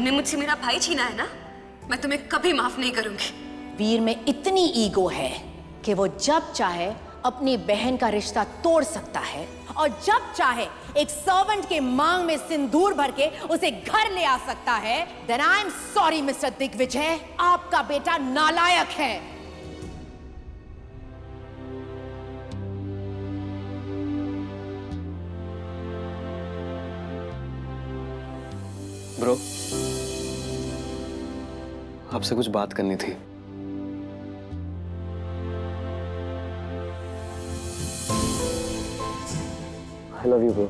तुमने मुझसे मेरा भाई छीना है ना, मैं तुम्हें कभी माफ नहीं करूंगी। वीर में इतनी ईगो है कि वो जब चाहे अपनी बहन का रिश्ता तोड़ सकता है और जब चाहे एक सर्वेंट के मांग में सिंदूर भर के उसे घर ले आ सकता है। Then I am sorry mister Digvijay, आपका बेटा नालायक है। ब्रो, आपसे कुछ बात करनी थी। I love you, bro.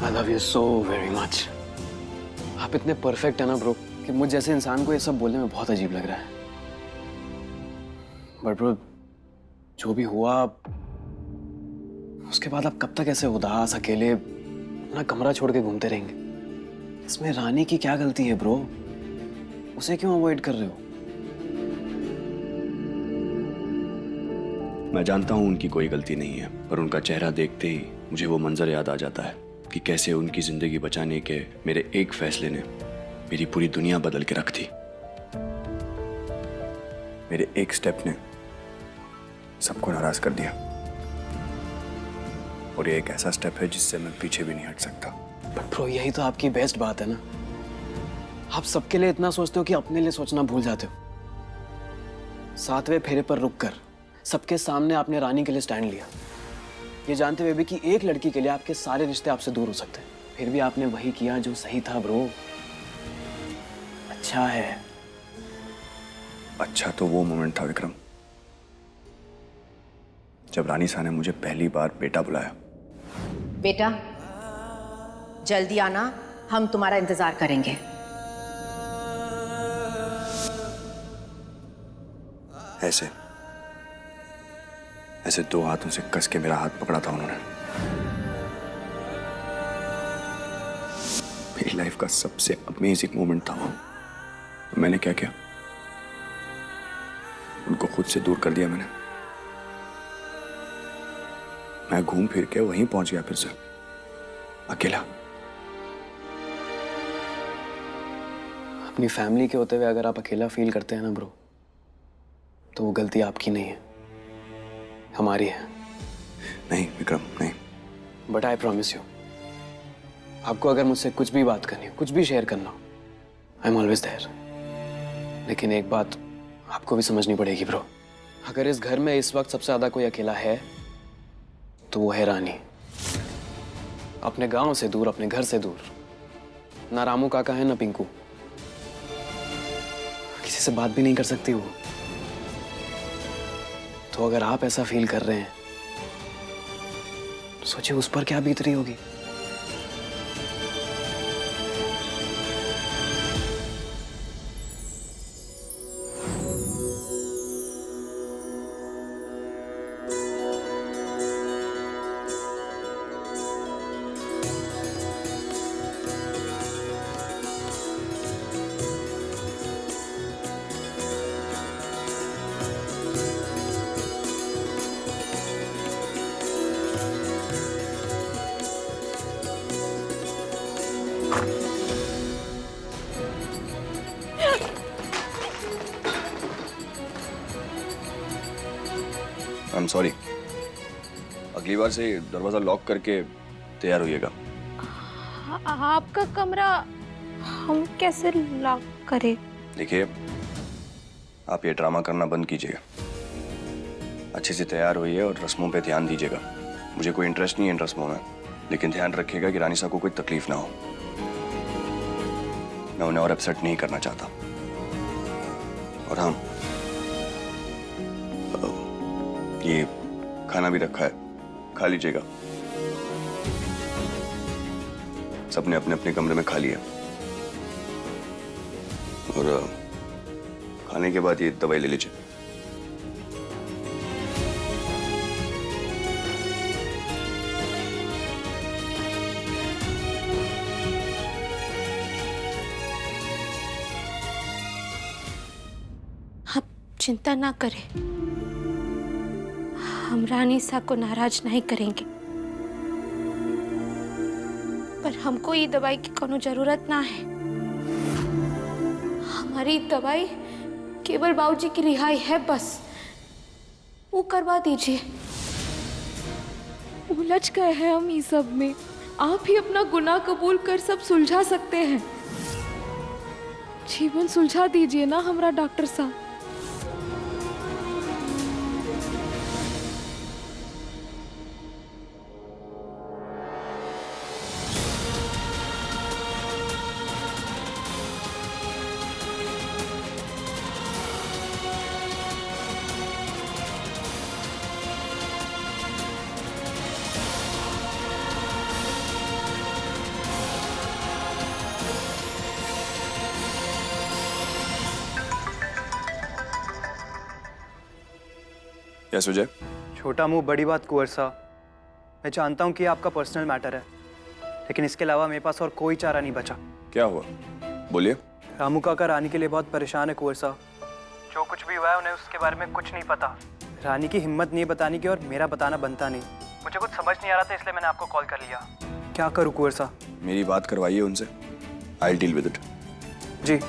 I love you so very much. आप इतने परफेक्ट है ना ब्रो कि मुझ जैसे इंसान को ये सब बोलने में बहुत अजीब लग रहा है। बट ब्रो, जो भी हुआ उसके बाद आप कब तक ऐसे उदास अकेले अपना कमरा छोड़ के घूमते रहेंगे? इसमें रानी की क्या गलती है ब्रो? उसे क्यों अवॉइड कर रहे हो? मैं जानता हूं उनकी कोई गलती नहीं है, पर उनका चेहरा देखते ही मुझे वो मंजर याद आ जाता है कि कैसे उनकी जिंदगी बचाने के मेरे एक फैसले ने मेरी पूरी दुनिया बदल के रख दी। मेरे एक स्टेप ने सबको नाराज कर दिया और ये एक ऐसा स्टेप है जिससे मैं पीछे भी नहीं हट सकता। बट ब्रो, यही तो आपकी बेस्ट बात है ना। आप सबके लिए इतना सोचते हो कि अपने लिए सोचना भूल जाते हो। 7वें फेरे पर रुककर सबके सामने आपने रानी के लिए स्टैंड लिया, ये जानते हुए भी कि एक लड़की के लिए आपके सारे रिश्ते आपसे दूर हो सकते हैं। फिर भी आपने वही किया जो सही था ब्रो। अच्छा है। अच्छा तो वो मोमेंट था विक्रम, जब रानी सा ने मुझे पहली बार बेटा बुलाया। बेटा जल्दी आना, हम तुम्हारा इंतजार करेंगे। ऐसे ऐसे 2 हाथों से कस के मेरा हाथ पकड़ा था उन्होंने। मेरी लाइफ का सबसे अमेजिंग मोमेंट था वो। मैंने क्या किया, उनको खुद से दूर कर दिया मैंने। मैं घूम फिर के वहीं पहुंच गया फिर से, अकेला। अपनी फैमिली के होते हुए अगर आप अकेला फील करते हैं ना ब्रो, तो वो गलती आपकी नहीं है, हमारी है। नहीं विक्रम, नहीं। बट आई प्रॉमिस यू, आपको अगर मुझसे कुछ भी बात करनी हो, कुछ भी शेयर करना हो, आई एम ऑलवेज देयर। लेकिन एक बात आपको भी समझनी पड़ेगी ब्रो, अगर इस घर में इस वक्त सबसे ज्यादा कोई अकेला है तो वो है रानी। अपने गांव से दूर, अपने घर से दूर। ना रामू काका है ना पिंकू, किसी से बात भी नहीं कर सकती वो। तो अगर आप ऐसा फील कर रहे हैं तो सोचिए उस पर क्या बीत रही होगी। आई एम सॉरी। अगली बार से दरवाजा लॉक करके तैयार होइएगा। आपका कमरा हम कैसे लॉक करें? देखिए, आप ये ड्रामा करना बंद कीजिएगा। अच्छे से तैयार होइए और रस्मों पे ध्यान दीजिएगा। मुझे कोई इंटरेस्ट नहीं है इन रस्मों में, लेकिन ध्यान रखिएगा कि रानी साहब को कोई तकलीफ ना हो। मैं उन्हें और अपसेट नहीं करना चाहता। और हाँ, ये खाना भी रखा है, खा लीजिएगा। सबने अपने अपने कमरे में खा लिया और खाने के बाद ये दवाई ले लीजिए। आप चिंता ना करें, हम रानी सा को नाराज नहीं करेंगे। पर हमको ये दवाई की कोनो जरूरत ना है। हमारी दवाई केवल बाबूजी की रिहाई है, बस वो करवा दीजिए। उलझ गए हैं हम इस सब में, आप ही अपना गुनाह कबूल कर सब सुलझा सकते हैं। जीवन सुलझा दीजिए ना हमारा डॉक्टर साहब। यस विजय। छोटा मुंह बड़ी बात कुंवर साहब। मैं जानता हूँ कि ये आपका पर्सनल मैटर है, लेकिन इसके अलावा मेरे पास और कोई चारा नहीं बचा। क्या हुआ, बोलिए। रामू काका रानी के लिए बहुत परेशान है कुंवर साहब। जो कुछ भी हुआ है उन्हें उसके बारे में कुछ नहीं पता। रानी की हिम्मत नहीं है बताने की, और मेरा बताना बनता नहीं। मुझे कुछ समझ नहीं आ रहा था, इसलिए मैंने आपको कॉल कर लिया। क्या करूँ कुंवर साहब? मेरी बात करवाइए उनसे, आई डील विद इट। जी।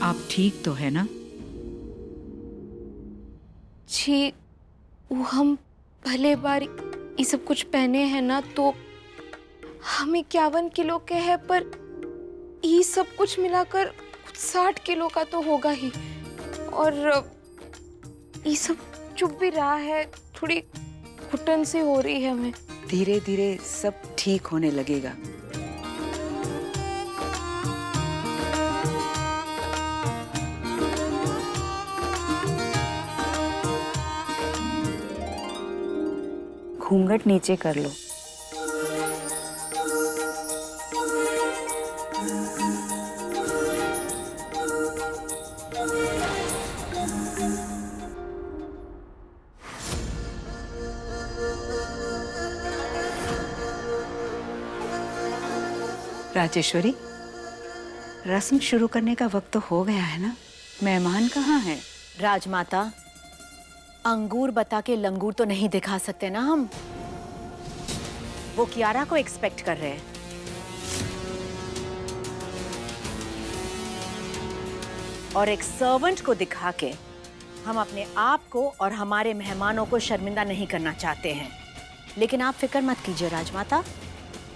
आप ठीक तो है ना? जी, वो हम पहले बार ये सब कुछ पहने हैं ना, तो हम 51 किलो के हैं, पर ये सब कुछ मिलाकर कुछ 60 किलो का तो होगा ही। और ये सब चुप भी रहा है, थोड़ी घुटन सी हो रही है हमें। धीरे धीरे सब ठीक होने लगेगा। घूंघट नीचे कर लो। राजेश्वरी, रस्म शुरू करने का वक्त तो हो गया है ना? मेहमान कहाँ हैं? राजमाता, अंगूर बता के लंगूर तो नहीं दिखा सकते ना हम। वो कियारा को एक्सपेक्ट कर रहे हैं। और एक सर्वेंट को दिखा के हम अपने आप को और हमारे मेहमानों को शर्मिंदा नहीं करना चाहते हैं। लेकिन आप फिक्र मत कीजिए राजमाता,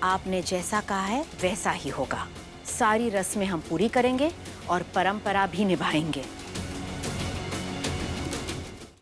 आपने जैसा कहा है वैसा ही होगा। सारी रस्में हम पूरी करेंगे और परंपरा भी निभाएंगे।